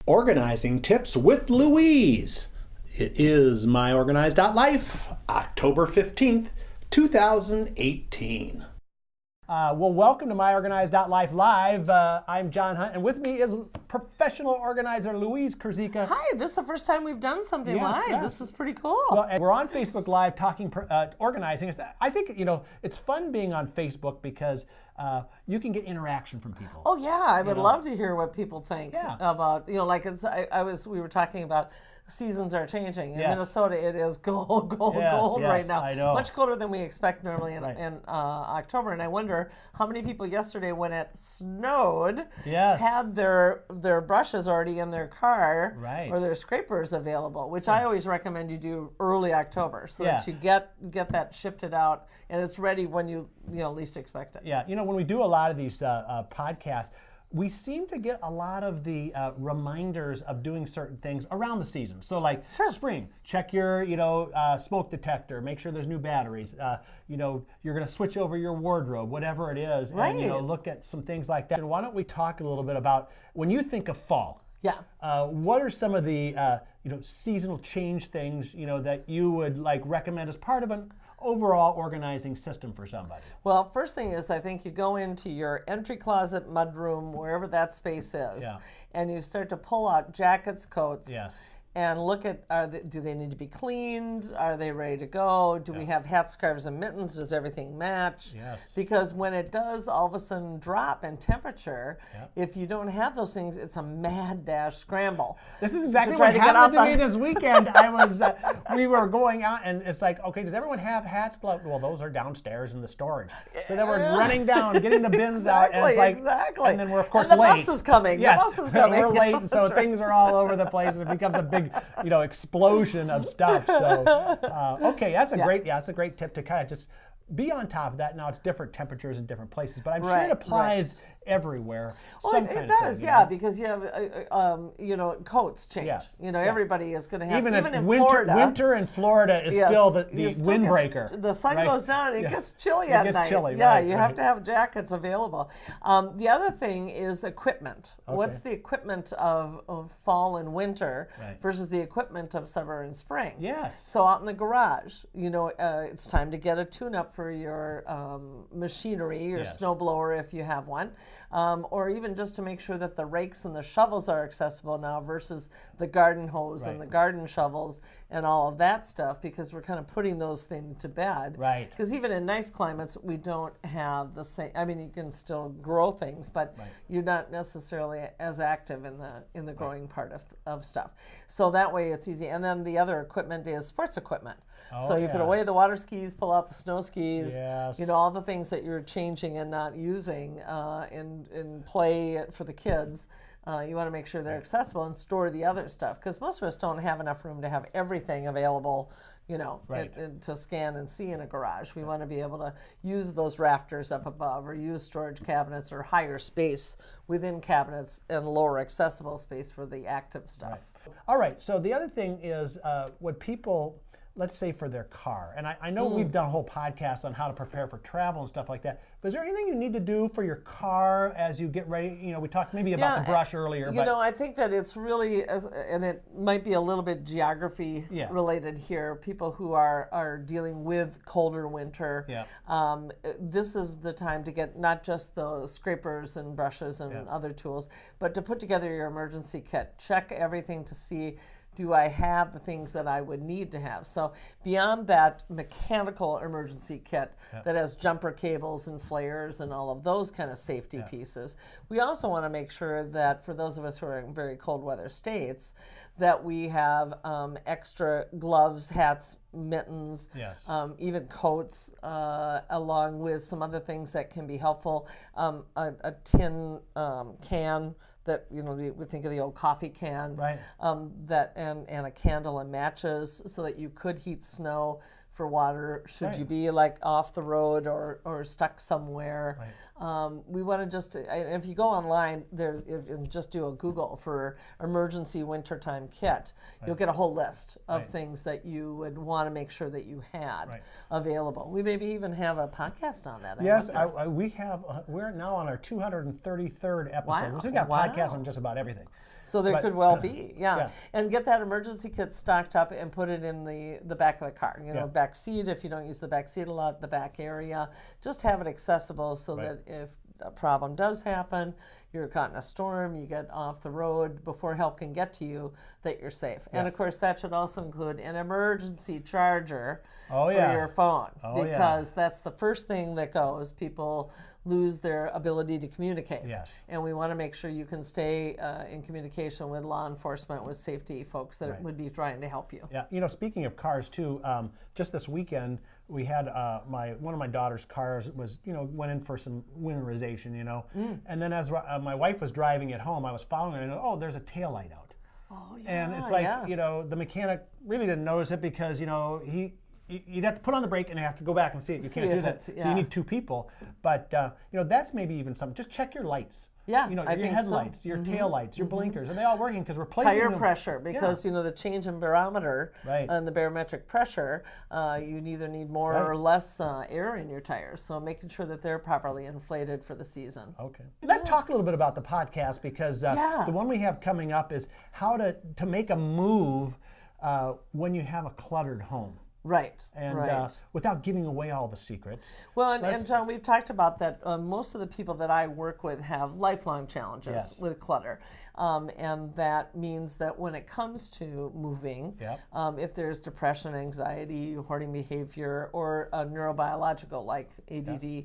Organizing Tips with Louise. It is myOrganized.life, October 15th, 2018. Welcome to myOrganized.life Live. I'm John Hunt, and with me is professional organizer Louise Kurzika. Hi, this is the first time we've done something live. Yes. This is pretty cool. Well, and we're on Facebook Live talking organizing. I think, it's fun being on Facebook because you can get interaction from people. Oh yeah, I would love to hear what people think about, we were talking about seasons are changing. In Minnesota, it is cold right now. I know. Much colder than we expect normally in October. And I wonder how many people yesterday when it snowed had their brushes already in their car or their scrapers available, which I always recommend you do early October so that you get that shifted out and it's ready when you least expect it. Yeah, when we do a lot of these podcasts, we seem to get a lot of the reminders of doing certain things around the season. So like spring, check your smoke detector, make sure there's new batteries. You're going to switch over your wardrobe, whatever it is, and look at some things like that. And why don't we talk a little bit about when you think of fall? Yeah. What are some of the seasonal change things that you would recommend as part of an overall organizing system for somebody? Well, first thing is I think you go into your entry closet, mudroom, wherever that space is, and you start to pull out jackets, coats, and look at do they need to be cleaned? Are they ready to go? Do we have hats, scarves, and mittens? Does everything match? Yes. Because when it does all of a sudden drop in temperature, if you don't have those things, it's a mad dash scramble. This is exactly what happened to me this weekend. We were going out and it's like, okay, does everyone have hats, gloves? Well, those are downstairs in the storage. So then we're running down, getting the bins out, and it's like, and then we're of course and the late. Bus is coming. Yes, the bus is coming. We're late, so things are all over the place, and it becomes a big, explosion of stuff. So, okay, that's a great tip to kind of just be on top of that. Now it's different temperatures in different places, but I'm sure it applies everywhere. Well, it does, because you have, coats change. Everybody is going to have, even in Florida. Winter in Florida is still the windbreaker. The sun goes down and it gets chilly at night. It gets chilly, you have to have jackets available. The other thing is equipment. Okay. What's the equipment of fall and winter versus the equipment of summer and spring? Yes. So out in the garage, it's time to get a tune-up for your machinery, your snowblower if you have one. Or even just to make sure that the rakes and the shovels are accessible now versus the garden hose and the garden shovels and all of that stuff, because we're kind of putting those things to bed. Right. Because even in nice climates, we don't have the same. I mean, you can still grow things, but you're not necessarily as active in the growing part of stuff. So that way it's easy. And then the other equipment is sports equipment. So you put away the water skis, pull out the snow skis, all the things that you're changing and not using in play for the kids. You want to make sure they're accessible and store the other stuff, because most of us don't have enough room to have everything available, to scan and see in a garage. We want to be able to use those rafters up above, or use storage cabinets, or higher space within cabinets and lower accessible space for the active stuff. All right, so the other thing is what people, let's say for their car, and I know we've done a whole podcast on how to prepare for travel and stuff like that, but is there anything you need to do for your car as you get ready? We talked maybe about the brush earlier. I think that it's really, and it might be a little bit geography related here, people who are dealing with colder winter, this is the time to get not just the scrapers and brushes and other tools, but to put together your emergency kit. Check everything to see, do I have the things that I would need to have? So beyond that mechanical emergency kit that has jumper cables and flares and all of those kind of safety pieces, we also want to make sure that for those of us who are in very cold weather states, that we have extra gloves, hats, mittens, even coats, along with some other things that can be helpful. A tin can that we think of the old coffee can, that and a candle and matches, so that you could heat snow for water should you be off the road or stuck somewhere. We want to just, if you go online, and just do a Google for emergency wintertime kit, you'll get a whole list of things that you would want to make sure that you had available. We maybe even have a podcast on that. Yes, we have. We're now on our 233rd episode. Wow. So we've got podcasts on just about everything. So there could well be, And get that emergency kit stocked up and put it in the back of the car. Back seat if you don't use the back seat a lot, the back area. Just have it accessible so that if a problem does happen, you're caught in a storm, you get off the road before help can get to you, that you're safe. And of course, that should also include an emergency charger for your phone, because that's the first thing that goes. People lose their ability to communicate. And we want to make sure you can stay in communication with law enforcement, with safety folks that would be trying to help you. Speaking of cars too, just this weekend, we had one of my daughter's cars was, went in for some winterization, and then as my wife was driving it home, I was following her, and there's a taillight out. And it's like, the mechanic really didn't notice it because, you'd have to put on the brake and have to go back and see it. You can't do that. So you need two people. But, that's maybe even something. Just check your lights. Your headlights, your tail lights, your blinkers. Are they all working? Because replacing tire pressure, because the change in barometer and the barometric pressure, you either need more or less air in your tires. So making sure that they're properly inflated for the season. Okay. Let's talk a little bit about the podcast, because the one we have coming up is how to make a move when you have a cluttered home. And without giving away all the secrets. Well, and John, we've talked about that. Most of the people that I work with have lifelong challenges with clutter. And that means that when it comes to moving, if there's depression, anxiety, hoarding behavior, or neurobiological like ADD,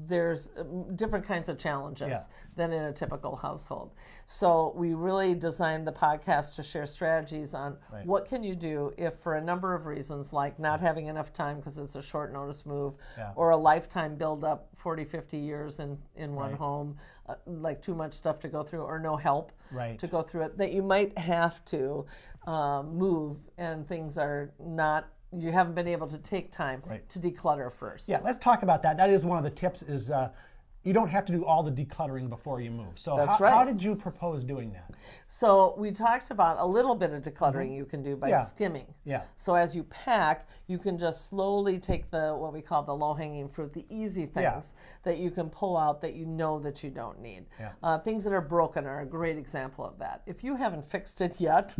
there's different kinds of challenges than in a typical household. So we really designed the podcast to share strategies on what can you do if, for a number of reasons, like not having enough time because it's a short notice move, or a lifetime build up 40, 50 years in one home, like too much stuff to go through, or no help to go through it, that you might have to move, and things are not, you haven't been able to take time to declutter first. Let's talk about that. That is one of the tips, is you don't have to do all the decluttering before you move. So how did you propose doing that? So we talked about a little bit of decluttering you can do by skimming. So as you pack, you can just slowly take what we call the low-hanging fruit, the easy things that you can pull out that you know that you don't need. Things that are broken are a great example of that. If you haven't fixed it yet,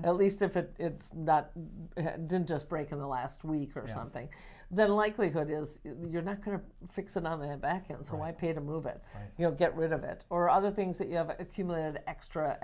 at least if it didn't just break in the last week or something, then likelihood is you're not going to fix it on the back end, so why pay to move it? Get rid of it. Or other things that you have accumulated extra.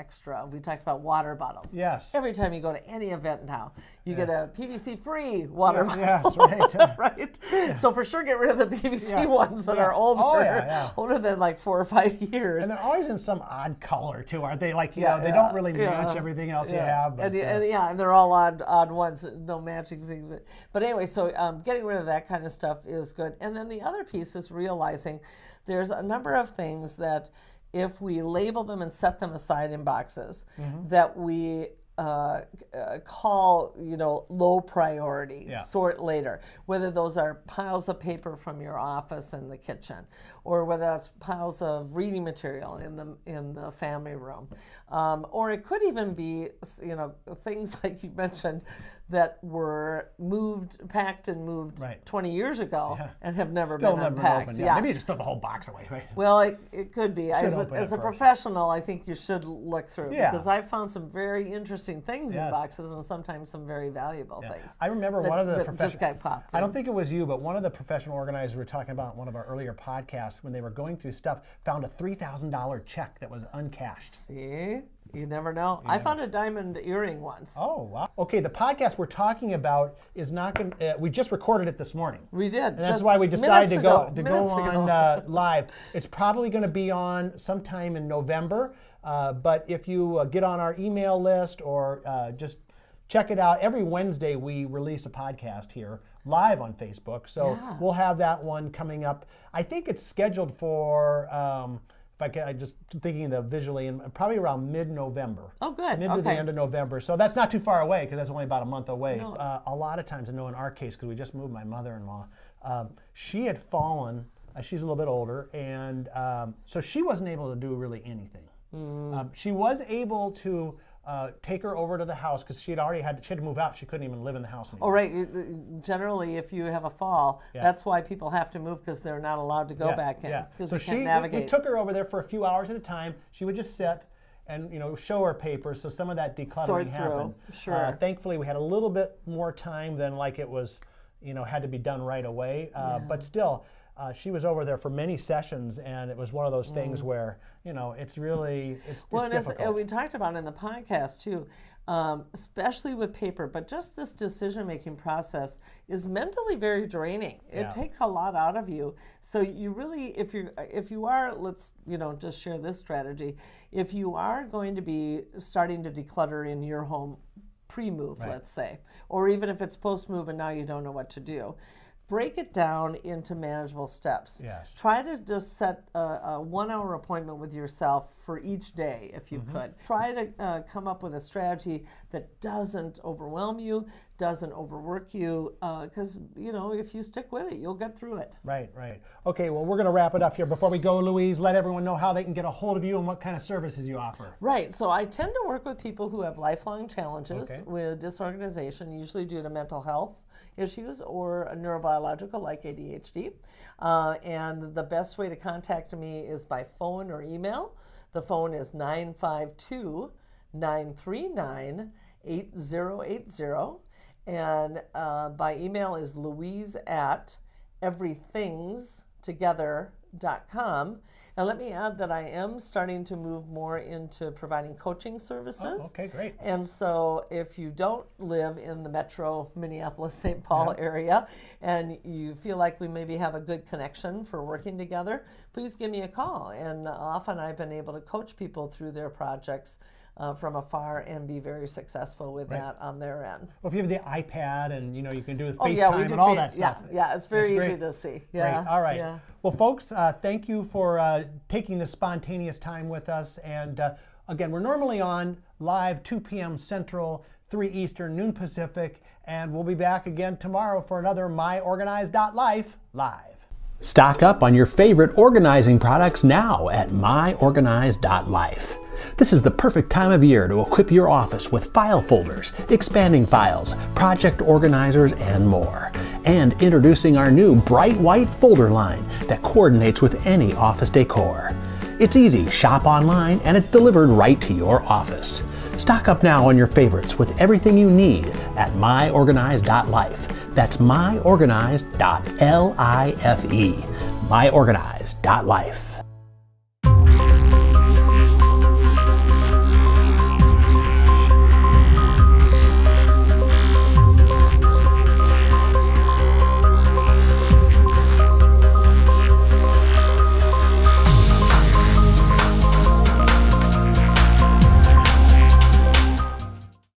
We talked about water bottles. Every time you go to any event now, you get a PVC-free water bottle. So for sure, get rid of the PVC ones that are older than like 4 or 5 years. And they're always in some odd color too, aren't they? Like, they don't really match everything else you have. But, and they're all odd ones, no matching things. But anyway, so getting rid of that kind of stuff is good. And then the other piece is realizing there's a number of things that if we label them and set them aside in boxes, that we call, low priority, sort later. Whether those are piles of paper from your office and the kitchen, or whether that's piles of reading material in the family room, or it could even be, things like you mentioned that were packed and moved 20 years ago and have never been unpacked. Maybe you just throw the whole box away, right? Well, it could be. As a professional, I think you should look through, because I've found some very interesting things in boxes, and sometimes some very valuable things. I remember one of the just got popped. I don't think it was you, but one of the professional organizers we were talking about in one of our earlier podcasts, when they were going through stuff, found a $3,000 check that was uncashed. See? You never know. I found a diamond earring once. Oh, wow. Okay, the podcast we're talking about is not going to, we just recorded it this morning. We did. And that's why we decided to go on live. It's probably going to be on sometime in November, but if you get on our email list or just check it out, every Wednesday we release a podcast here live on Facebook. So we'll have that one coming up. I think it's scheduled for... I'm just thinking of the visually, and probably around mid-November. Oh, good. Mid to the end of November. So that's not too far away, because that's only about a month away. No. A lot of times, I know in our case, because we just moved my mother-in-law, she had fallen. She's a little bit older, and so she wasn't able to do really anything. She was able to take her over to the house, because she had to move out. She couldn't even live in the house anymore. Oh, right. Generally, if you have a fall, that's why people have to move, because they're not allowed to go back in. Because they can't navigate. We took her over there for a few hours at a time. She would just sit, and show her papers. So some of that decluttering happened. Sure. Thankfully, we had a little bit more time than like it was, had to be done right away. But still, she was over there for many sessions, and it was one of those things where it's really it's difficult. And we talked about in the podcast too. Especially with paper, but just this decision-making process is mentally very draining. It takes a lot out of you. So you really, if you are, let's just share this strategy. If you are going to be starting to declutter in your home pre-move, let's say, or even if it's post-move and now you don't know what to do, break it down into manageable steps. Yes. Try to just set a 1 hour appointment with yourself for each day if you could. Try to come up with a strategy that doesn't overwhelm you, doesn't overwork you, because if you stick with it, you'll get through it. Right. Okay, well, we're going to wrap it up here. Before we go, Louise, let everyone know how they can get a hold of you and what kind of services you offer. Right, so I tend to work with people who have lifelong challenges with disorganization, usually due to mental health issues or a neurobiological like ADHD. And the best way to contact me is by phone or email. The phone is 952-939-8080. And by email is louise@everythingstogether.com. Now let me add that I am starting to move more into providing coaching services. Oh, okay, great. And so if you don't live in the metro Minneapolis-St. Paul area and you feel like we maybe have a good connection for working together, please give me a call. And often I've been able to coach people through their projects from afar and be very successful with that on their end. Well, if you have the iPad and you can do FaceTime and all that stuff. Yeah, it's very easy to see. Yeah. Great. All right. Yeah. Well, folks, thank you for taking the spontaneous time with us. And again, we're normally on live 2 p.m. Central, 3 Eastern, noon Pacific, and we'll be back again tomorrow for another myOrganized.life live. Stock up on your favorite organizing products now at myOrganized.life. This is the perfect time of year to equip your office with file folders, expanding files, project organizers, and more. And introducing our new bright white folder line that coordinates with any office decor. It's easy, shop online, and it's delivered right to your office. Stock up now on your favorites with everything you need at myOrganized.life. That's myOrganized.life. myOrganized.life.